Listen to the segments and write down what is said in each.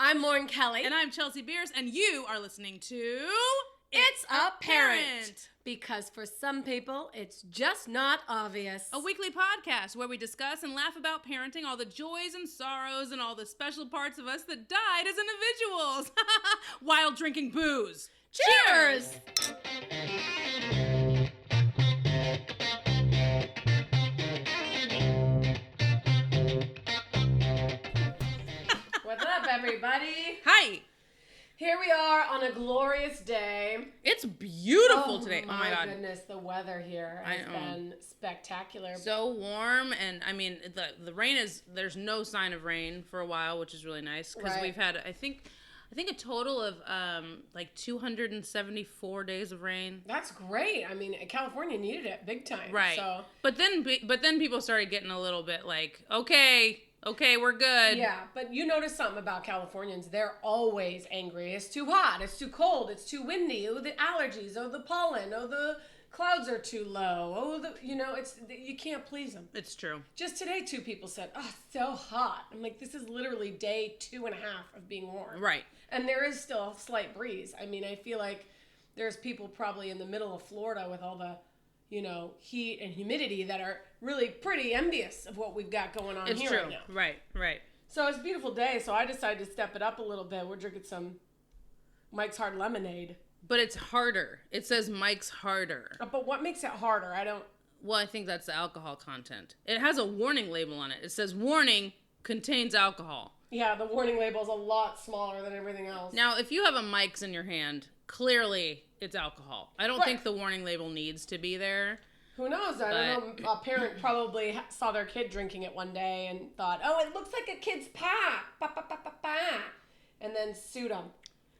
I'm Lauren Kelly. And I'm Chelsea Beers, and you are listening to... It's ApPARENT. Because for some people, it's just not obvious. A weekly podcast where we discuss and laugh about parenting, all the joys and sorrows, and all the special parts of us that died as individuals. While drinking booze. Cheers! What's up, everybody? Hi. Here we are on a glorious day. It's beautiful today. Oh my God. Goodness, the weather here has been spectacular. So warm, and I mean, the rain is, there's no sign of rain for a while, which is really nice, because we've had, I think a total of like 274 days of rain. That's great. I mean, California needed it big time. Right. So. But then people started getting a little bit like, okay, we're good. Yeah, but you notice something about Californians. They're always angry. It's too hot. It's too cold. It's too windy. Oh, the allergies. Oh, the pollen. Oh, the clouds are too low. Oh, you can't please them. It's true. Just today, 2 people said, oh, it's so hot. I'm like, this is literally day 2.5 of being warm. Right. And there is still a slight breeze. I mean, I feel like there's people probably in the middle of Florida with all the, heat and humidity that are really pretty envious of what we've got going on here right now. Right. So it's a beautiful day, so I decided to step it up a little bit. We're drinking some Mike's Hard Lemonade. But it's harder. It says Mike's Harder. But what makes it harder? Well, I think that's the alcohol content. It has a warning label on it. It says, warning, contains alcohol. Yeah, the warning label is a lot smaller than everything else. Now, if you have a Mike's in your hand, clearly it's alcohol. I don't think the warning label needs to be there. Who knows? I don't know. A parent probably saw their kid drinking it one day and thought, oh, it looks like a kid's pack. And then sued them.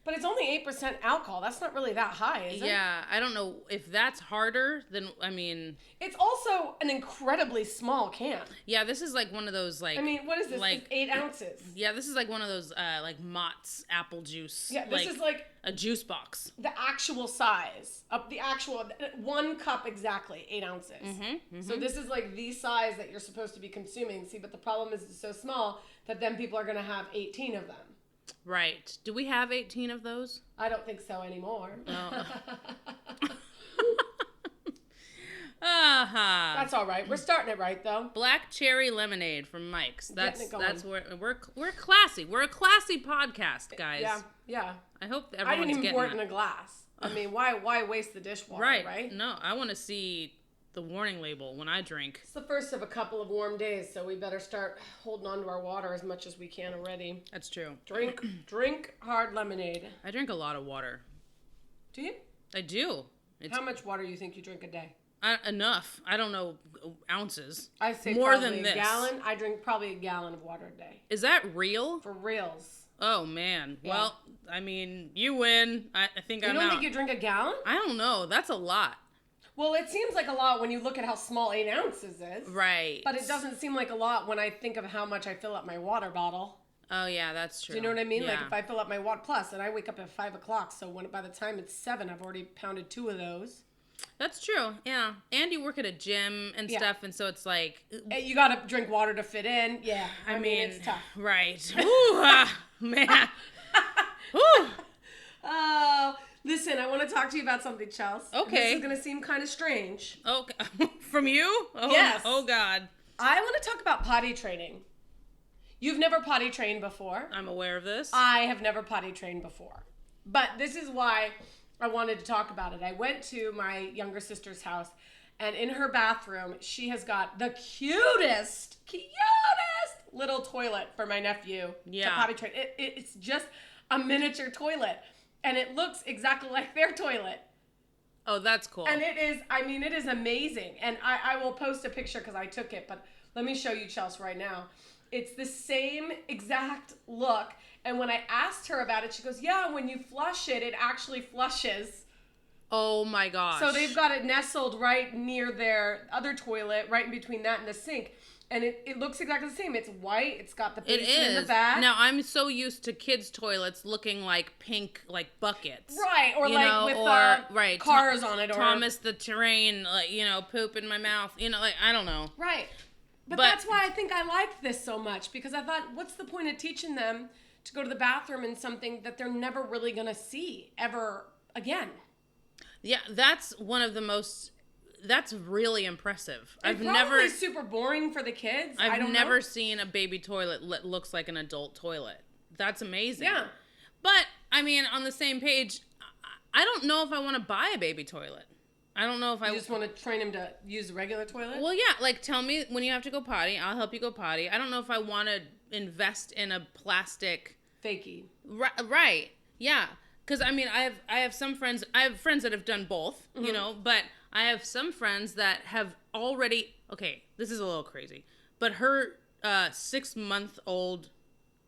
But it's only 8% alcohol. That's not really that high, is it? Yeah, I don't know. If that's harder, then, I mean... It's also an incredibly small can. Yeah, this is like one of those, like... I mean, what is this? Like, it's 8 ounces. Yeah, this is like one of those, like, Mott's apple juice. Yeah, this is like... a juice box. The actual size. Of the actual... 1 cup exactly, 8 ounces. Mm-hmm. So this is like the size that you're supposed to be consuming. See, but the problem is it's so small that then people are going to have 18 of them. Right. Do we have 18 of those? I don't think so anymore. Oh. That's all right. We're starting it right though. Black cherry lemonade from Mike's. That's where we're classy. We're a classy podcast, guys. Yeah. I hope everyone's getting I didn't even pour it in that. a glass. I mean, why waste the dishwater, right? No, I want to see the warning label when I drink. It's the first of a couple of warm days, so we better start holding on to our water as much as we can already. That's true. Drink hard lemonade. I drink a lot of water. Do you? I do. How much water do you think you drink a day? Enough. I don't know ounces. I say more probably than this. A gallon. I drink probably a gallon of water a day. Is that real? For reals. Oh man. Yeah. Well, I mean, you win. I think I'm out. You don't think you drink a gallon? I don't know. That's a lot. Well, it seems like a lot when you look at how small 8 ounces is. Right. But it doesn't seem like a lot when I think of how much I fill up my water bottle. Oh, yeah, that's true. Do you know what I mean? Yeah. Like if I fill up my water, plus, and I wake up at 5 o'clock, so by the time it's 7, I've already pounded 2 of those. That's true, yeah. And you work at a gym and stuff, and so it's like... You gotta drink water to fit in. Yeah, I mean, it's tough. Right. Ooh, man. Ooh. Oh... Listen, I want to talk to you about something, Chelsea. Okay. This is going to seem kind of strange. Okay. From you? Oh, yes. Oh, God. I want to talk about potty training. You've never potty trained before. I'm aware of this. I have never potty trained before. But this is why I wanted to talk about it. I went to my younger sister's house, and in her bathroom, she has got the cutest little toilet for my nephew to potty train. It's just a miniature toilet. And it looks exactly like their toilet. Oh, that's cool. And it is amazing. And I will post a picture because I took it, but let me show you, Chelsea, right now. It's the same exact look. And when I asked her about it, she goes, yeah, when you flush it, it actually flushes. Oh my gosh. So they've got it nestled right near their other toilet, right in between that and the sink. And it looks exactly the same. It's white. It's got the basin in the back. Now, I'm so used to kids' toilets looking like pink, like buckets. Right. Or with cars on it. Or Thomas the Terrain, poop in my mouth. I don't know. Right. But that's why I think I liked this so much. Because I thought, what's the point of teaching them to go to the bathroom in something that they're never really going to see ever again. Yeah, that's really impressive. And probably super boring for the kids. I've never seen a baby toilet that looks like an adult toilet. That's amazing. Yeah. But, I mean, on the same page, I don't know if I want to buy a baby toilet. I don't know if You just want to train him to use a regular toilet? Well, yeah, like tell me when you have to go potty. I'll help you go potty. I don't know if I want to invest in a plastic fakey. Right. Yeah. Because I mean, I have some friends. I have friends that have done both. Mm-hmm. You know, but I have some friends that have already. Okay, this is a little crazy, but her 6-month-old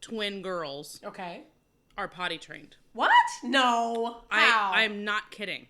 twin girls. Okay. Are potty trained. What? No. How? I'm not kidding.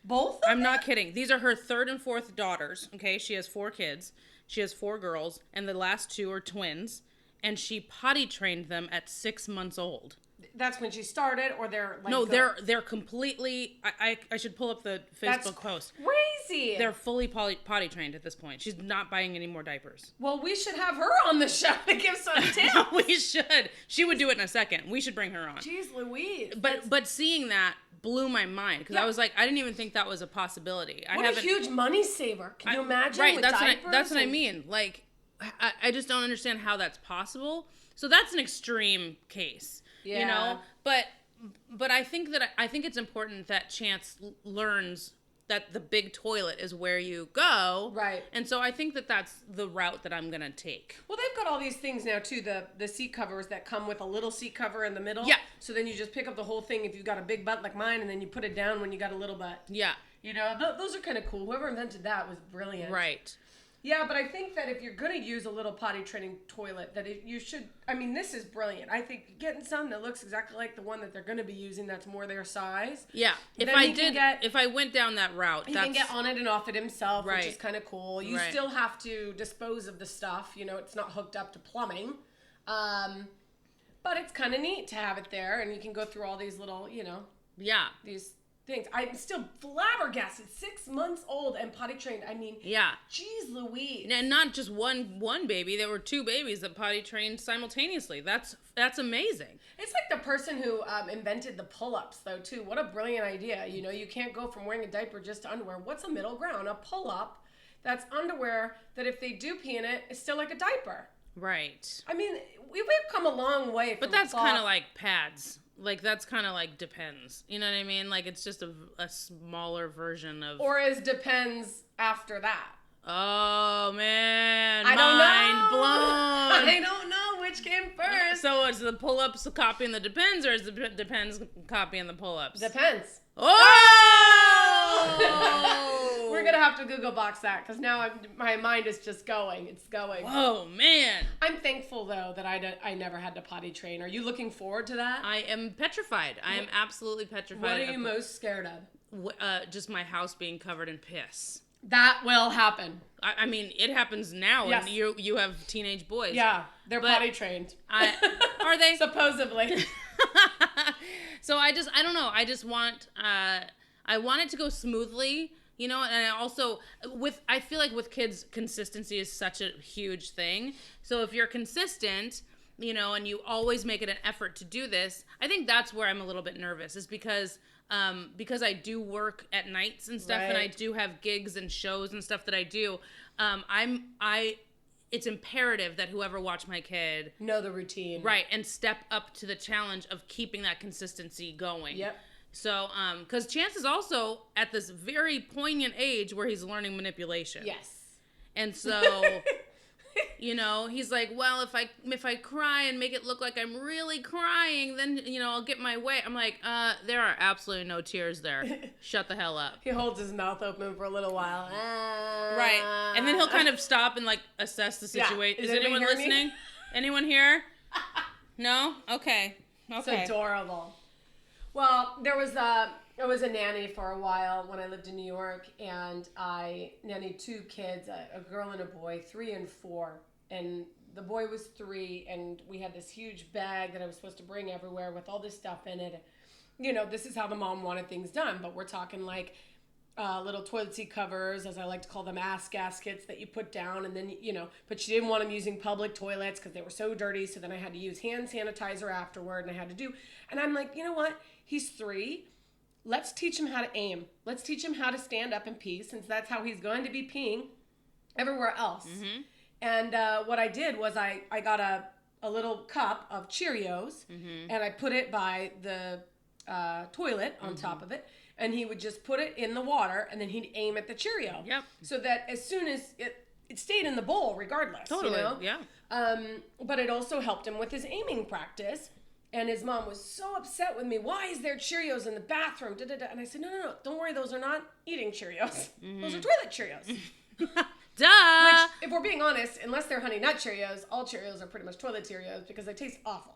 Both? I'm not kidding. These are her 3rd and 4th daughters. Okay, she has 4 kids. She has 4 girls, and the last 2 are twins. And she potty trained them at 6 months old. That's when she started, or they're like... No, they're completely... I should pull up the Facebook post. Crazy. They're fully potty trained at this point. She's not buying any more diapers. Well, we should have her on the show to give some tips. We should. She would do it in a second. We should bring her on. Jeez Louise. But seeing that blew my mind because I was like, I didn't even think that was a possibility. What a huge money saver. Can you imagine? Right, with that's what I mean. Like, I just don't understand how that's possible. So that's an extreme case. Yeah. You know, but I think it's important that Chance learns that the big toilet is where you go. Right. And so I think that's the route that I'm going to take. Well, they've got all these things now too, the seat covers that come with a little seat cover in the middle. Yeah. So then you just pick up the whole thing if you've got a big butt like mine, and then you put it down when you got a little butt. Yeah. You know, those are kind of cool. Whoever invented that was brilliant. Right. Yeah, but I think that if you're going to use a little potty training toilet, that you should, I mean, this is brilliant. I think getting some that looks exactly like the one that they're going to be using that's more their size. Yeah. If I went down that route, he can get on it and off it himself, right. Which is kind of cool. You still have to dispose of the stuff. You know, it's not hooked up to plumbing. But it's kind of neat to have it there, and you can go through all these little, you know. Yeah. These things. I'm still flabbergasted. 6 months old and potty trained. I mean, yeah. Jeez Louise. And not just one baby. There were 2 babies that potty trained simultaneously. That's amazing. It's like the person who invented the pull-ups, though, too. What a brilliant idea. You know, you can't go from wearing a diaper just to underwear. What's a middle ground? A pull-up that's underwear that if they do pee in it, is still like a diaper. Right. I mean, we've come a long way from But that's kind of like pads. Like, that's kind of like Depends. You know what I mean? Like, it's just a smaller version of... Or is Depends after that? Oh, man. I don't Mind know. blown. I don't know which came first. So is the pull-ups copying the Depends, or is the Depends copying the pull-ups? Depends. Oh! We're going to have to Google box that, because now my mind is just going. It's going. Oh, man. I'm thankful, though, that I never had to potty train. Are you looking forward to that? I am petrified. I am absolutely petrified. What are you most scared of? Just my house being covered in piss. That will happen. I mean, it happens now, yes. And you have teenage boys. Yeah, they're potty trained. Are they? Supposedly. So I don't know. I just want, I want it to go smoothly, you know, and I also, I feel like with kids, consistency is such a huge thing. So if you're consistent, you know, and you always make it an effort to do this, I think that's where I'm a little bit nervous, is because I do work at nights and stuff, right. And I do have gigs and shows and stuff that I do. It's imperative that whoever watch my kid know the routine, right, and step up to the challenge of keeping that consistency going. Yep. So, because Chance is also at this very poignant age where he's learning manipulation. Yes. And so, you know, he's like, well, if I cry and make it look like I'm really crying, then, you know, I'll get my way. I'm like, there are absolutely no tears there. Shut the hell up. He holds his mouth open for a little while. Right. And then he'll kind of stop and, like, assess the situation. Yeah. Is anyone listening? Anyone here? No? Okay. It's adorable. Well, I was a nanny for a while when I lived in New York, and I nannied 2 kids, a girl and a boy, 3 and 4. And the boy was 3, and we had this huge bag that I was supposed to bring everywhere with all this stuff in it. You know, this is how the mom wanted things done, but we're talking like little toilet seat covers, as I like to call them, ass gaskets that you put down, and then, but she didn't want them using public toilets because they were so dirty, so then I had to use hand sanitizer afterward, and I had to do, and I'm like, you know what? He's 3. Let's teach him how to aim. Let's teach him how to stand up and pee, since that's how he's going to be peeing everywhere else. Mm-hmm. And what I did was I got a little cup of Cheerios, mm-hmm. and I put it by the toilet on mm-hmm. top of it, and he would just put it in the water, and then he'd aim at the Cheerio. Yep. So that as soon as it stayed in the bowl regardless. Totally, yeah. But it also helped him with his aiming practice. And his mom was so upset with me. Why is there Cheerios in the bathroom? Da-da-da. And I said, no. Don't worry. Those are not eating Cheerios. Mm-hmm. Those are toilet Cheerios. Duh. Which, if we're being honest, unless they're Honey Nut Cheerios, all Cheerios are pretty much toilet Cheerios because they taste awful.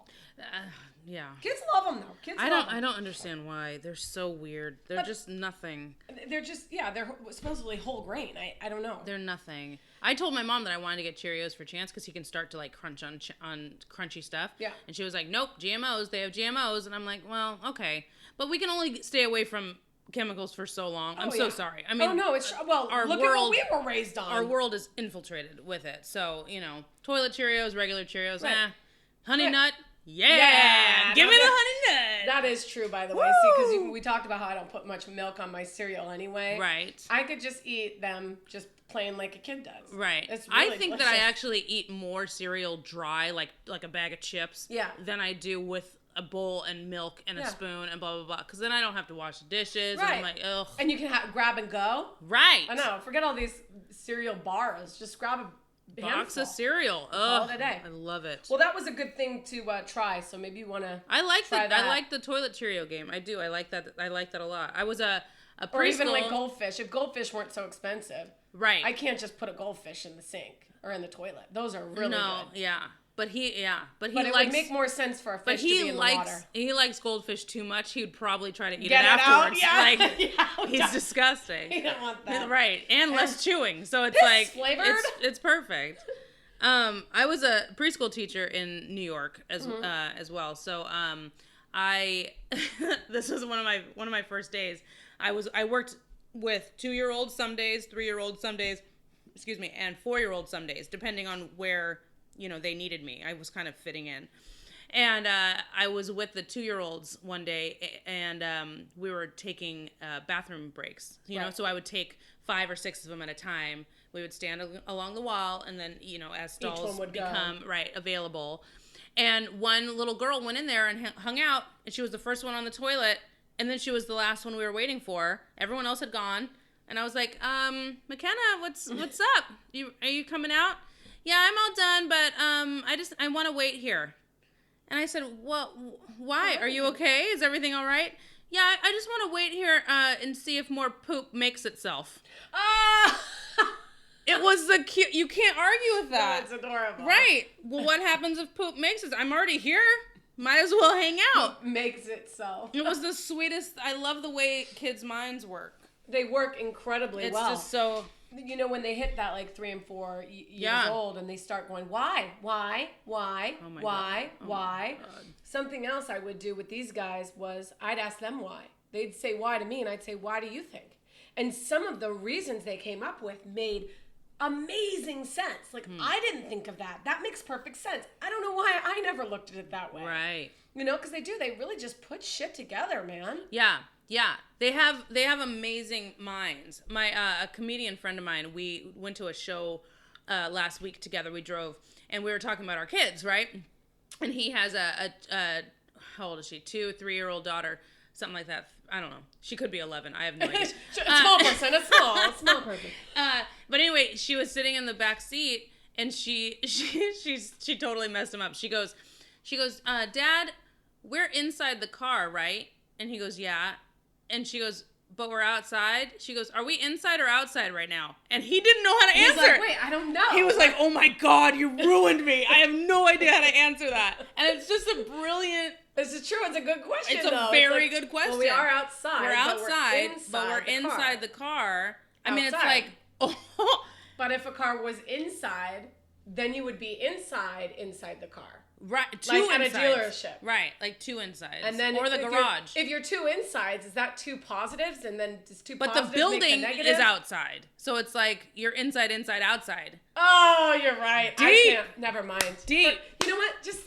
Yeah. Kids love them though. I don't understand why. They're so weird. They're just nothing. They're just, they're supposedly whole grain. I don't know. They're nothing. I told my mom that I wanted to get Cheerios for Chance because he can start to like crunch on crunchy stuff. Yeah. And she was like, nope, GMOs. They have GMOs. And I'm like, well, okay. But we can only stay away from chemicals for so long. I'm so sorry. I mean, no, it's our look world, at what we were raised on. Our world is infiltrated with it. So, toilet Cheerios, regular Cheerios, Honey Nut. Yeah, give me the honey nut. That is true, by the way. See, because we talked about how I don't put much milk on my cereal anyway. Right. I could just eat them just plain like a kid does. Right. It's really I think delicious. That I actually eat more cereal dry, like a bag of chips, than I do with a bowl and milk and a spoon and blah, blah, blah. Because then I don't have to wash the dishes. Right. And I'm like, ugh. And you can grab and go. Right. I know. Forget all these cereal bars. Just grab a box of cereal. All day. I love it. Well, that was a good thing to try. So maybe you want to. I like that. I like the toilet Cheerio game. I do. I like that. I like that a lot. I was a preschool. Or even like goldfish. If goldfish weren't so expensive, right? I can't just put a goldfish in the sink or in the toilet. Those are really good. Yeah. But it likes, would make more sense for a fish to be in the water. He likes goldfish too much. He would probably try to eat it afterwards. He's disgusting. He don't want that. Right, and less chewing. So it's like flavored. It's perfect. I was a preschool teacher in New York as well. So this was one of my first days. I worked with 2-year-olds some days, 3-year-olds some days, and 4-year-olds some days, depending on where they needed me. I was kind of fitting in. And I was with the 2-year-olds one day, and we were taking bathroom breaks. So I would take 5 or 6 of them at a time. We would stand along the wall, and then, as stalls become available. And one little girl went in there and hung out, and she was the first one on the toilet, and then she was the last one we were waiting for. Everyone else had gone. And I was like, McKenna, what's up? Are you coming out? Yeah, I'm all done, but I want to wait here. And I said, well, why? Are you okay? Is everything all right? Yeah, I just want to wait here and see if more poop makes itself. It was the cute. You can't argue with that. That's adorable. Right. Well, what happens if poop makes it? I'm already here. Might as well hang out. Makes itself. It was the sweetest. I love the way kids' minds work. They work incredibly well. It's just so... when they hit that like 3 and 4 years old and they start going, why? Oh my God. Something else I would do with these guys was I'd ask them why. They'd say why to me and I'd say, why do you think? And some of the reasons they came up with made amazing sense. Like, I didn't think of that. That makes perfect sense. I don't know why I never looked at it that way. Right. Because they really just put shit together, man. Yeah. Yeah, they have amazing minds. A comedian friend of mine, we went to a show last week together. We drove, and we were talking about our kids, right? And he has a how old is she? 2, 3-year-old daughter, something like that. I don't know. She could be 11. I have no idea. Small person. A small person. But anyway, she was sitting in the back seat, and she totally messed him up. She goes, Dad, we're inside the car, right? And he goes, yeah. And she goes, but we're outside? She goes, are we inside or outside right now? And he didn't know how to answer. He's like, wait, I don't know. He was like, oh my God, you ruined me. I have no idea how to answer that. And it's just a brilliant... This is true. It's a good question, It's a very good question. Well, we are outside. We're outside, but we're inside the car. I mean, it's like... But if a car was inside, then you would be inside the car. Right, two like insides. at a dealership. Right, like 2 insides. And then or the garage. If you're 2 insides, is that 2 positives? And then does 2 but positives the building make the negative? is outside. So it's like you're inside, outside. Oh, you're right. Deep. I can't. Never mind. Deep. But you know what? Just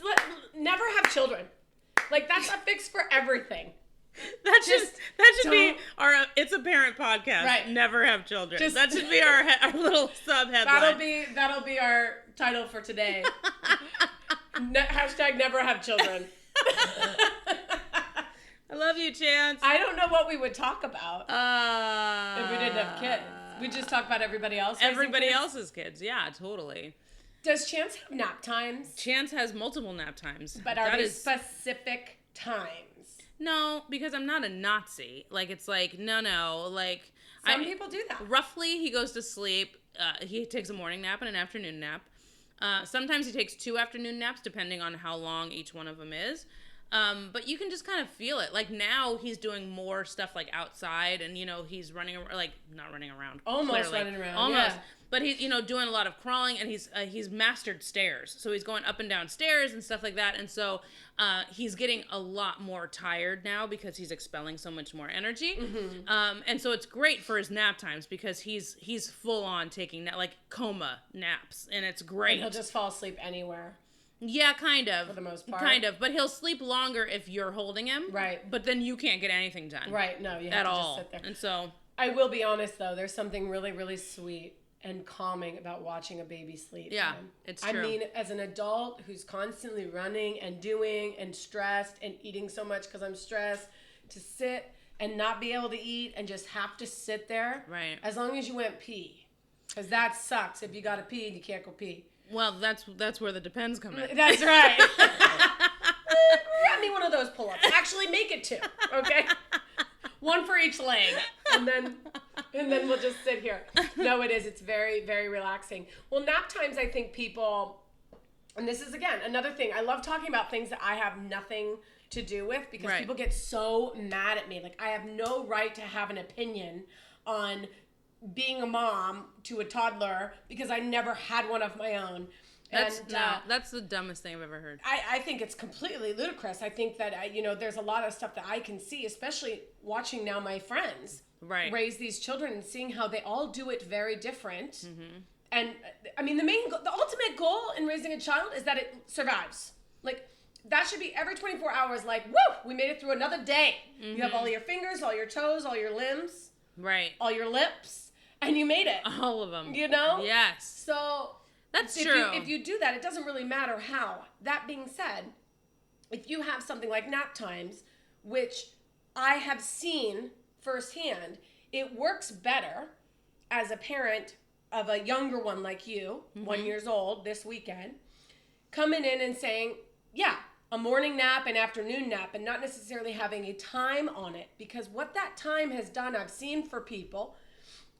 never have children. Like, that's a fix for everything. That should be our It's a Parent podcast. Right. Never have children. That should be our little sub headline. That'll be our title for today. Hashtag never have children. I love you, Chance. I don't know what we would talk about if we didn't have kids. We just talk about everybody else. Everybody else's kids. Yeah, totally. Does Chance have nap times? Chance has multiple nap times. But are they specific times? No, because I'm not a Nazi. Like, it's like, no. Like, Some people do that. Roughly, he goes to sleep. He takes a morning nap and an afternoon nap. Sometimes he takes 2 afternoon naps, depending on how long each one of them is. But you can just kind of feel it. Like, now he's doing more stuff like outside, and he's running, like, not running around. Almost clearly. running around. Almost. Yeah. But he's doing a lot of crawling, and he's mastered stairs. So he's going up and down stairs and stuff like that. And so he's getting a lot more tired now because he's expelling so much more energy. Mm-hmm. And so it's great for his nap times because he's full on taking like coma naps, and it's great. And he'll just fall asleep anywhere. Yeah, kind of. For the most part. Kind of. But he'll sleep longer if you're holding him. Right. But then you can't get anything done. Right. No, you have to just sit there. And so I will be honest though, there's something really, really sweet and calming about watching a baby sleep. Yeah, man. it's true. I mean, as an adult who's constantly running and doing and stressed and eating so much because I'm stressed, to sit and not be able to eat and just have to sit there. Right. As long as you went pee. Because that sucks if you got to pee and you can't go pee. Well, that's where the depends come in. That's right. Grab me one of those pull-ups. Actually, make it 2, okay? One for each leg. And then we'll just sit here. No, it is. It's very, very relaxing. Well, nap times, I think people, and this is, again, another thing. I love talking about things that I have nothing to do with because right. people get so mad at me. Like, I have no right to have an opinion on being a mom to a toddler because I never had one of my own. That's the dumbest thing I've ever heard. I think it's completely ludicrous. I think that, there's a lot of stuff that I can see, especially watching now my friends raise these children and seeing how they all do it very different. Mm-hmm. And, I mean, the ultimate goal in raising a child is that it survives. Like, that should be every 24 hours, like, woo, we made it through another day. Mm-hmm. You have all your fingers, all your toes, all your limbs. Right. All your lips. And you made it. All of them. Yes. So that's true. If you do that, it doesn't really matter how. That being said, if you have something like nap times, which I have seen firsthand, it works better as a parent of a younger one like you, mm-hmm. 1 year old this weekend, coming in and saying, yeah, a morning nap and afternoon nap, and not necessarily having a time on it. Because what that time has done, I've seen for people,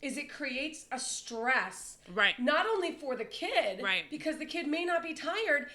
is it creates a stress. Right. Not only for the kid, right. because the kid may not be tired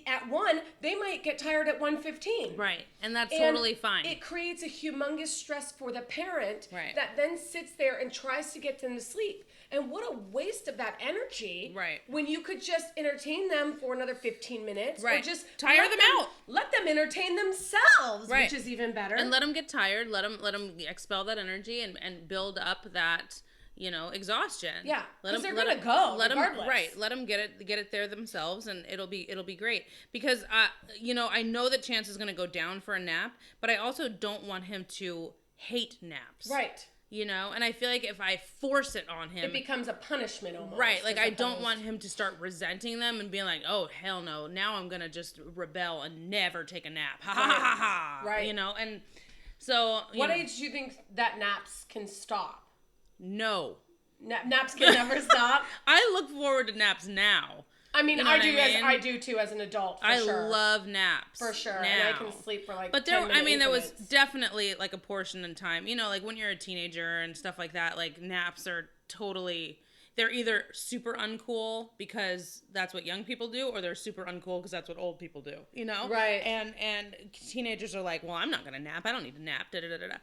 at 1, they might get tired at 1:15. Right. And that's totally fine. It creates a humongous stress for the parent right. that then sits there and tries to get them to sleep. And what a waste of that energy. Right. When you could just entertain them for another 15 minutes. Right. Or just tire them out. Let them entertain themselves, right. which is even better. And let them get tired. Let them expel that energy and build up that, exhaustion. Yeah. Because they're going to go regardless. Let them get it there themselves, and it'll be great. Because, I know that Chance is going to go down for a nap, but I also don't want him to hate naps. Right. And I feel like if I force it on him, it becomes a punishment almost. Right. Like, I don't want him to start resenting them and being like, oh, hell no. Now I'm going to just rebel and never take a nap. Ha ha ha ha. Right. And so. What age do you think that naps can stop? No. Naps can never stop? I look forward to naps now. I mean, I do too as an adult. For sure. I love naps. For sure. Now. And I can sleep for like 10 minutes. There was definitely like a portion in time, like when you're a teenager and stuff like that, like naps are totally, they're either super uncool because that's what young people do, or they're super uncool because that's what old people do, Right. And teenagers are like, well, I'm not going to nap. I don't need to nap. Da, da, da, da, da.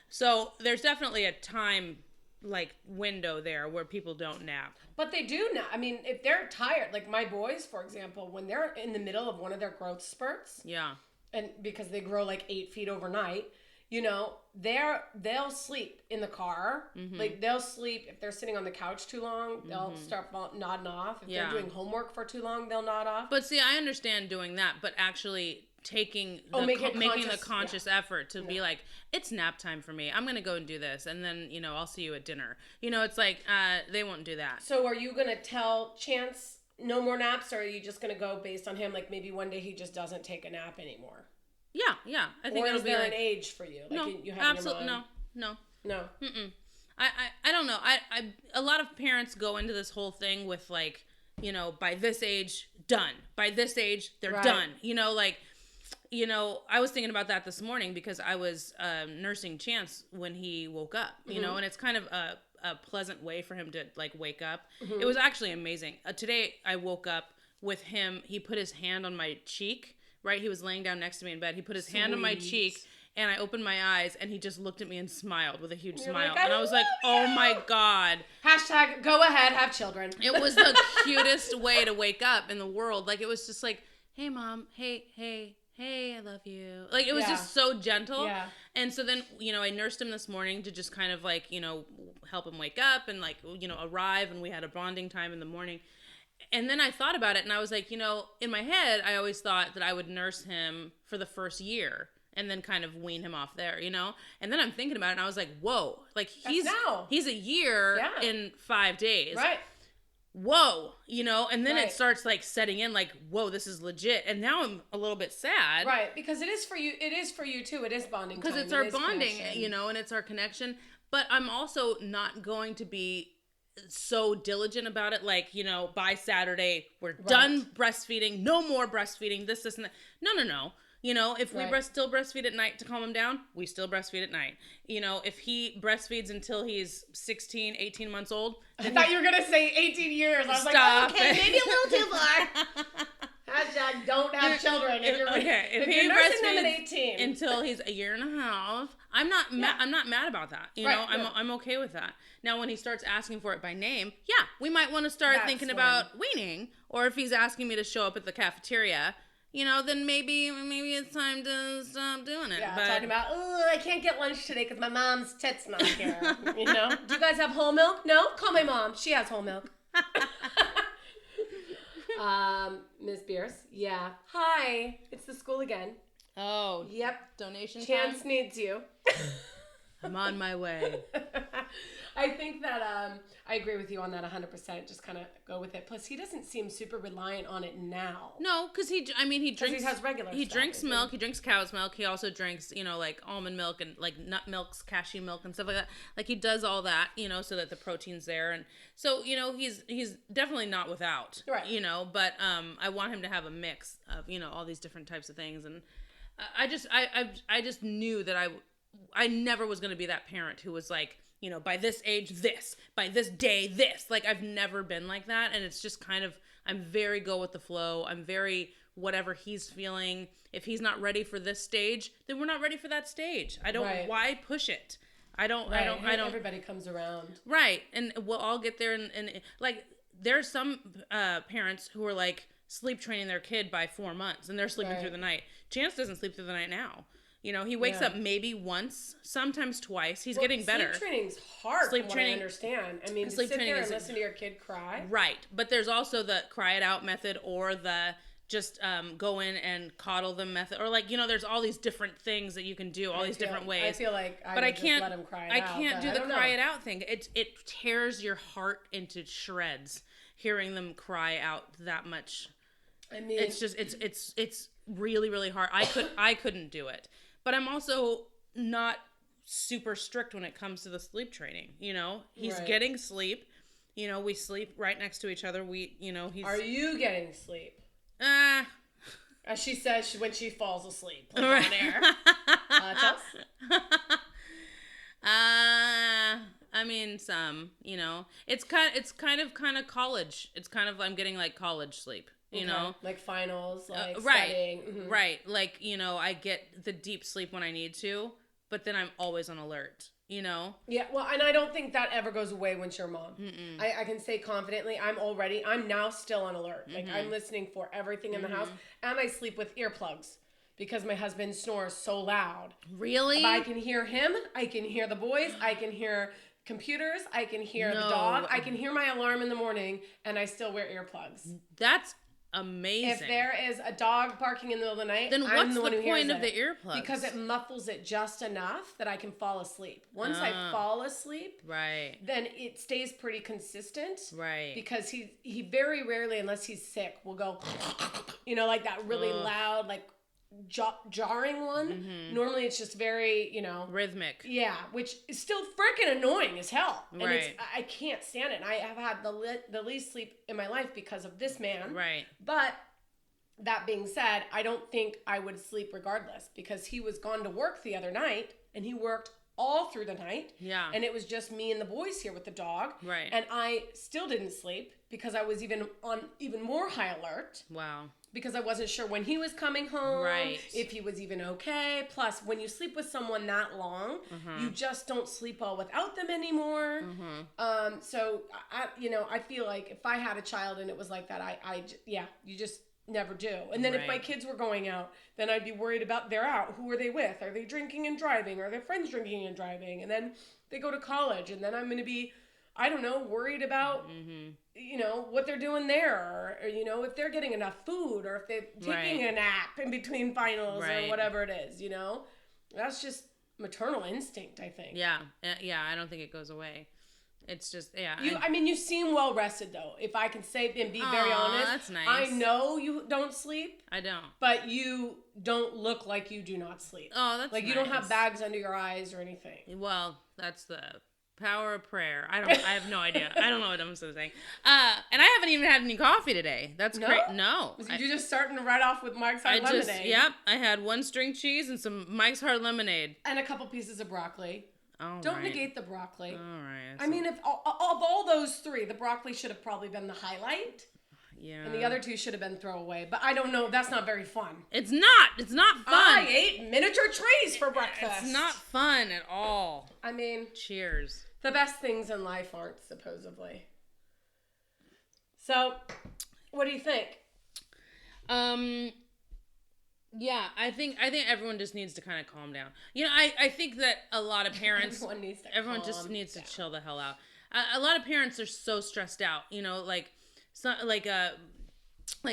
So there's definitely a time like window there where people don't nap. But they do now. I mean, if they're tired, like my boys, for example, when they're in the middle of one of their growth spurts, Yeah. and because they grow like 8 feet overnight, you know, they'll sleep in the car. Like they'll sleep if they're sitting on the couch too long. They'll start nodding off. If they're doing homework for too long, they'll nod off. But see, I understand doing that, but actually making the conscious effort to be like, it's nap time for me. I'm gonna go and do this, and then I'll see you at dinner. It's like they won't do that. So are you gonna tell Chance no more naps, or are you just gonna go based on him? Like maybe one day he just doesn't take a nap anymore. Yeah. I think or it'll is there be like an age for you? Like no, you have absolutely no. No. Mm-mm. I don't know. I a lot of parents go into this whole thing with like, by this age, done. By this age, they're done. I was thinking about that this morning because I was nursing Chance when he woke up, and it's kind of a pleasant way for him to like wake up. It was actually amazing. Today I woke up with him. He put his hand on my cheek, right? He was laying down next to me in bed. He put his hand on my cheek, and I opened my eyes, and he just looked at me and smiled with a huge smile. Like, and I was like, oh my God. # go ahead, have children. It was the cutest way to wake up in the world. Like, it was just like, hey, Mom, hey, I love you. Like, it was just so gentle. Yeah. And so then, I nursed him this morning to just kind of like, help him wake up and like, arrive. And we had a bonding time in the morning. And then I thought about it and I was like, in my head, I always thought that I would nurse him for the first year and then kind of wean him off there, And then I'm thinking about it and I was like, whoa, like he's a year in 5 days. Right. Whoa, and then it starts like setting in like, whoa, this is legit. And now I'm a little bit sad. Right. Because it is for you too. It is bonding time. Because it's our bonding, and it's our connection. But I'm also not going to be so diligent about it. Like, by Saturday, we're done breastfeeding. No more breastfeeding. This, and that. No. If we still breastfeed at night to calm him down, we still breastfeed at night. If he breastfeeds until he's 16, 18 months old. I thought you were going to say 18 years. I was Stop. Like, okay, maybe a little too far. # don't have children. If you're nursing them at 18. Until he's a year and a half, I'm not mad about that. I'm okay with that. Now, when he starts asking for it by name, we might want to start thinking about weaning. Or if he's asking me to show up at the cafeteria, then maybe it's time to stop doing it. Yeah, but talking about, I can't get lunch today because my mom's tit's not here. Do you guys have whole milk? No? Call my mom. She has whole milk. Ms. Bierce? Yeah. Hi. It's the school again. Oh. Yep. Donation Chance time? needs you. I'm on my way. I think that I agree with you on that 100%. Just kind of go with it. Plus, he doesn't seem super reliant on it now. No, because he drinks. He has regular. He drinks milk. He drinks cow's milk. He also drinks, like almond milk and like nut milks, cashew milk and stuff like that. Like he does all that, so that the protein's there, and so he's definitely not without. Right. But I want him to have a mix of all these different types of things, and I just knew that I never was going to be that parent who was like, by this age, this, by this day, this. Like, I've never been like that. And it's just kind of, I'm very go with the flow. I'm very whatever he's feeling. If he's not ready for this stage, then we're not ready for that stage. I don't, why push it? I don't. Everybody comes around. Right. And we'll all get there. And like, there's some parents who are like sleep training their kid by 4 months and they're sleeping through the night. Chance doesn't sleep through the night now. He wakes up maybe once, sometimes twice. He's getting better. Sleep training's hard from what I understand. I mean, to sit there and listen to your kid cry. Right. But there's also the cry it out method or the just go in and coddle them method. Or like, there's all these different things that you can do, all these different ways. I feel like I can't let him cry it out. I can't do the cry it out thing. It tears your heart into shreds hearing them cry out that much. I mean, it's just, it's really, really hard. I couldn't do it. But I'm also not super strict when it comes to the sleep training. He's getting sleep. We sleep right next to each other. He's. Are you getting sleep? As she says when she falls asleep on air. Tell us. I mean, some. It's kind of college. It's kind of I'm getting like college sleep. Like finals, like right, studying. Mm-hmm. Right. Like, I get the deep sleep when I need to, but then I'm always on alert, you know? Yeah, well, and I don't think that ever goes away once you're a mom. I can say confidently, I'm now still on alert. Like, I'm listening for everything in the house, and I sleep with earplugs because my husband snores so loud. Really? But I can hear him, I can hear the boys, I can hear computers, I can hear the dog, I can hear my alarm in the morning, and I still wear earplugs. That's amazing. If there is a dog barking in the middle of the night, then I'm the one who hears point of it. the earplugs? Because it muffles it just enough that I can fall asleep. Once I fall asleep, right, then it stays pretty consistent. Right. Because he very rarely, unless he's sick, will go, like that really loud, like jarring one. Normally it's just very, rhythmic. Yeah, which is still freaking annoying as hell. And Right. I can't stand it. And I have had the least sleep in my life because of this man. Right. But that being said, I don't think I would sleep regardless because he was gone to work the other night and he worked all through the night. Yeah. And it was just me and the boys here with the dog. Right. And I still didn't sleep because I was even more high alert. Wow. Because I wasn't sure when he was coming home, Right. if he was even okay. Plus, when you sleep with someone that long, you just don't sleep well without them anymore. So I feel like if I had a child and it was like that, you just never do. And then if my kids were going out, then I'd be worried about they're out. Who are they with? Are they drinking and driving? Are their friends drinking and driving? And then they go to college, and then I'm going to be, I don't know, worried about, what they're doing there, or if they're getting enough food, or if they're taking a nap in between finals or whatever it is, That's just maternal instinct, I think. Yeah. Yeah, I don't think it goes away. It's just, yeah. You seem well rested, though. If I can say and be very honest. That's nice. I know you don't sleep. I don't. But you don't look like you do not sleep. Oh, that's like, you don't have bags under your eyes or anything. Well, that's the power of prayer. I have no idea. I don't know what I'm supposed to say. And I haven't even had any coffee today. That's great. No. You're just starting to right off with Mike's Hard Lemonade. Yep. I had one string cheese and some Mike's Hard Lemonade. And a couple pieces of broccoli. Don't negate the broccoli. All right. I mean, if of all those three, the broccoli should have probably been the highlight. Yeah. And the other two should have been throwaway. But I don't know. That's not very fun. It's not. It's not fun. I ate miniature trees for breakfast. It's not fun at all. I mean. Cheers. The best things in life aren't, supposedly. So, what do you think? Yeah, I think everyone just needs to kind of calm down. I think that a lot of parents, everyone just needs to chill the hell out. A lot of parents are so stressed out. Like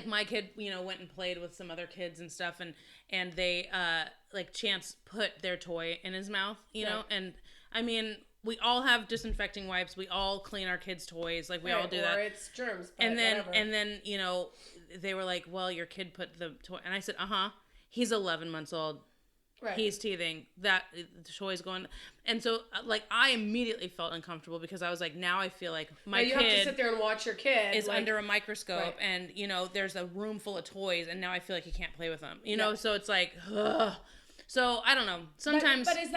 my kid, went and played with some other kids and stuff, and they like Chance put their toy in his mouth, and I mean, we all have disinfecting wipes. We all clean our kids' toys. Like, we all do that. Or it's germs. But and then whatever. They were like, well, your kid put the toy. And I said, he's 11 months old. Right. He's teething. That the toy's going. And so, I immediately felt uncomfortable because I was like, now I feel like my kid. You have to sit there and watch your kid. Is under a microscope, and, there's a room full of toys, and now I feel like you can't play with them. So it's like, ugh. So I don't know. Sometimes, but is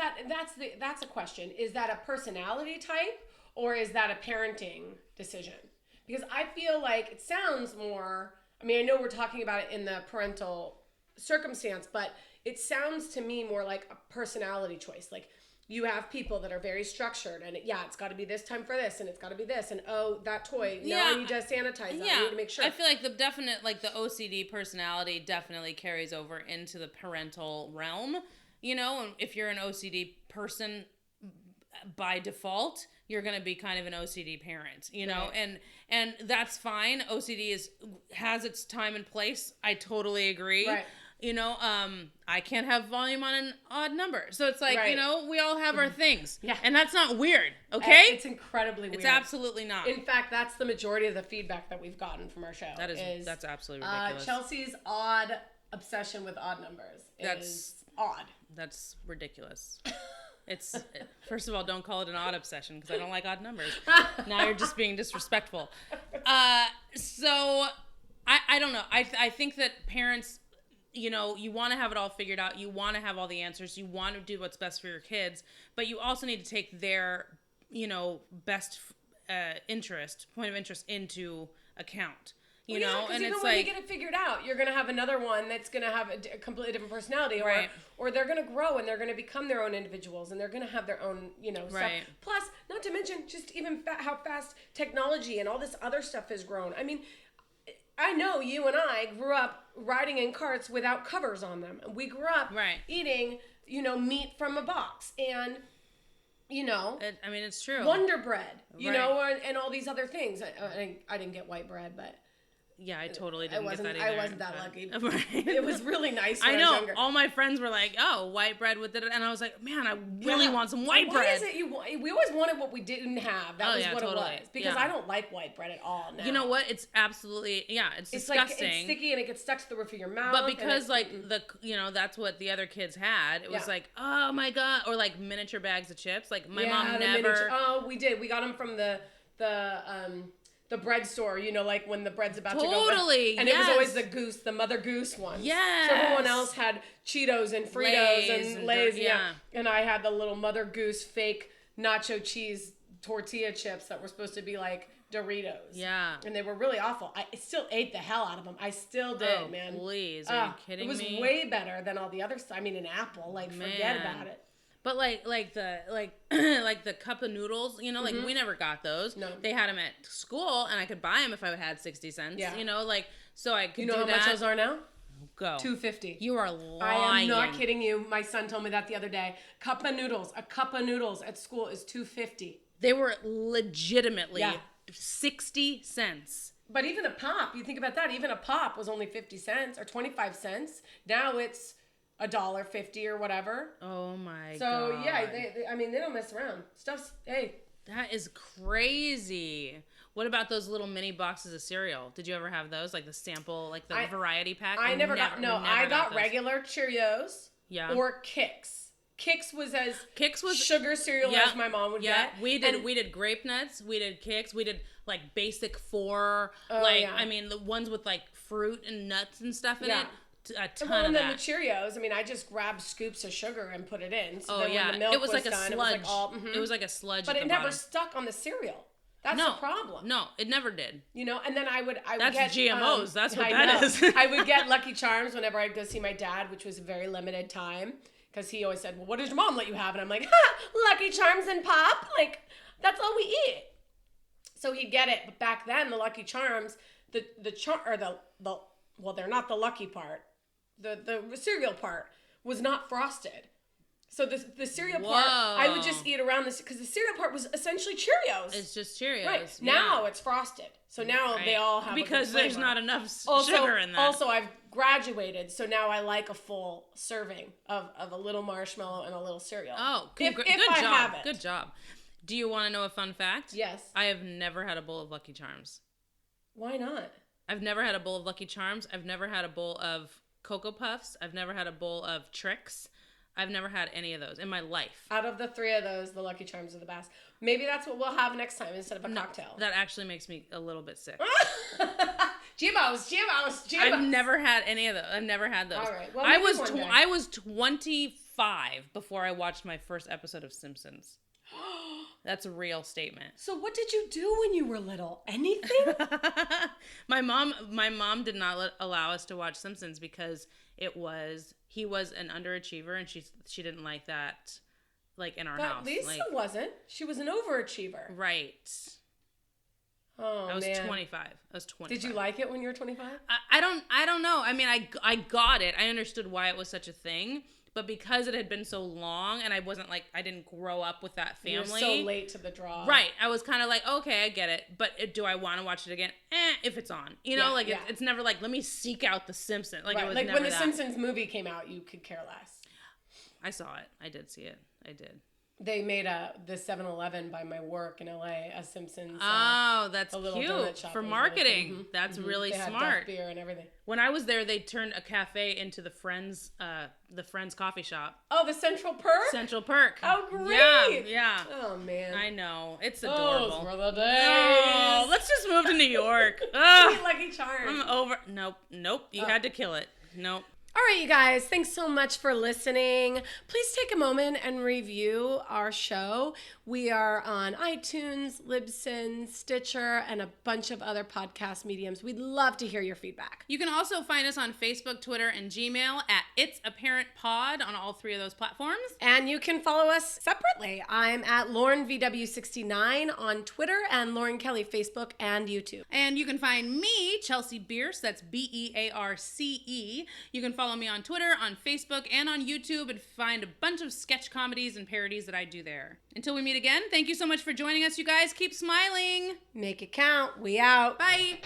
that's a question. Is that a personality type, or is that a parenting decision? Because I feel like it sounds more. I mean, I know we're talking about it in the parental circumstance, but it sounds to me more like a personality choice. Like, you have people that are very structured, and it's got to be this time for this, and it's got to be this, and that toy. No, I need to sanitize that. I need to make sure. I feel like the OCD personality definitely carries over into the parental realm. And if you're an OCD person by default, you're going to be kind of an OCD parent, right. and that's fine. OCD has its time and place. I totally agree. Right. I can't have volume on an odd number. So it's like, we all have our things. Yeah. And that's not weird, okay? It's incredibly weird. It's absolutely not. In fact, that's the majority of the feedback that we've gotten from our show. That's absolutely ridiculous. Chelsea's odd obsession with odd numbers is odd. That's ridiculous. It's, first of all, don't call it an odd obsession because I don't like odd numbers. Now you're just being disrespectful. So I don't know. I think that parents, you want to have it all figured out. You want to have all the answers. You want to do what's best for your kids, but you also need to take their, best point of interest into account. you know, and even it's when like, they get it figured out, you're gonna have another one that's gonna have a completely different personality, or they're gonna grow and they're gonna become their own individuals, and they're gonna have their own, you know, stuff. Plus, not to mention just even how fast technology and all this other stuff has grown. I mean, I know you and I grew up riding in carts without covers on them. We grew up eating, you know, meat from a box, and you know, I mean, it's true. Wonder Bread, you know, and all these other things. I didn't get white bread, but yeah, I totally didn't get that either. I wasn't that lucky. It was really nice when I know. I was younger. All my friends were like, "Oh, white bread with it," and I was like, "Man, I really want some white bread." What is it? We always wanted what we didn't have. That was what it was. Because I don't like white bread at all now. You know what? It's absolutely it's disgusting. Like, it's sticky and it gets stuck to the roof of your mouth. But because that's what the other kids had. It was like, oh my god, or like miniature bags of chips. Like my mom never. We did. We got them from the bread store, you know, like when the bread's about to go. Totally, and it was always the goose, the Mother Goose one. Yes. So everyone else had Cheetos and Fritos and Lay's. Yeah. And I had the little Mother Goose fake nacho cheese tortilla chips that were supposed to be like Doritos. Yeah. And they were really awful. I still ate the hell out of them. I still did, man. Please, are you kidding me? It was way better than all the other stuff. I mean, an apple, like, forget about it. But like the cup of noodles, you know, like we never got those. No. They had them at school, and I could buy them if I had 60 cents. Yeah. You know, like so I could. You know how much those are now? Go. $2.50. You are lying. I am not kidding you. My son told me that the other day. A cup of noodles at school is $2.50. They were legitimately 60 cents. But even a pop, you think about that. Even a pop was only 50 cents or 25 cents. Now it's $1.50 or whatever. Oh my god. So yeah, they don't mess around. Stuff's That is crazy. What about those little mini boxes of cereal? Did you ever have those? Like the sample, like the variety pack? I never got. No, I got regular Cheerios. Yeah. Or Kix. Kix was sugar cereal as my mom would get. We did Grape Nuts. We did Kix. We did like Basic 4. I mean the ones with like fruit and nuts and stuff in it. A ton of that. And then the Cheerios, I mean, I just grabbed scoops of sugar and put it in. So when the milk it was like a done, sludge. It was like a sludge. But it never stuck on the cereal. That's the problem. No, it never did. You know, and then I would That's get GMOs. That's what that is. I would get Lucky Charms whenever I'd go see my dad, which was a very limited time, because he always said, "Well, what does your mom let you have?" And I'm like, Lucky Charms and pop. Like that's all we eat. So he'd get it. But back then, the Lucky Charms, well, they're not the lucky part. The cereal part was not frosted. So the cereal part, I would just eat around this, because the cereal part was essentially Cheerios. It's just Cheerios. Right. Now it's frosted. So now they all have because there's not enough sugar in that. Also, I've graduated, so now I like a full serving of a little marshmallow and a little cereal. Oh, good job. Have it. Good job. Do you want to know a fun fact? Yes. I have never had a bowl of Lucky Charms. Why not? I've never had a bowl of Lucky Charms. I've never had a bowl of Cocoa Puffs. I've never had a bowl of Trix. I've never had any of those in my life. Out of the three of those, the Lucky Charms are the best. Maybe that's what we'll have next time instead of a cocktail. That actually makes me a little bit sick. Jibos. I've never had any of those. I've never had those. All right. Well, I was 25 before I watched my first episode of Simpsons. That's a real statement. So what did you do when you were little? Anything? My mom did not allow us to watch Simpsons because he was an underachiever, and she didn't like that, like, in our house. But Lisa wasn't. She was an overachiever. Right. Oh, I was man. 25. I was 25. Did you like it when you were 25? I don't know. I mean, I got it. I understood why it was such a thing. But because it had been so long, and I didn't grow up with that family. You were so late to the draw. Right. I was kind of like, okay, I get it. But do I want to watch it again? If it's on. You know, it's never like, let me seek out The Simpsons. Like, right. It was never when The Simpsons movie came out, you could care less. I saw it. I did see it. I did. They made the 7-Eleven by my work in LA, a Simpsons. That's cute for marketing. Really That's really smart. They had beer and everything. When I was there, they turned a cafe into the Friends coffee shop. Oh, the Central Perk? Central Perk. Oh, great. Yeah. Oh, man. I know. It's adorable. Those were the days. Oh, let's just move to New York. Lucky Charms. I'm over. Nope. You had to kill it. Nope. All right, you guys, thanks so much for listening. Please take a moment and review our show. We are on iTunes, Libsyn, Stitcher, and a bunch of other podcast mediums. We'd love to hear your feedback. You can also find us on Facebook, Twitter, and Gmail at It's Apparent Pod on all three of those platforms. And you can follow us separately. I'm at LaurenVW69 on Twitter and Lauren Kelly Facebook and YouTube. And you can find me, Chelsea Bierce, that's Bearce. You can follow me on Twitter, on Facebook, and on YouTube, and find a bunch of sketch comedies and parodies that I do there. Until we meet again, thank you so much for joining us, you guys. Keep smiling. Make it count. We out. Bye.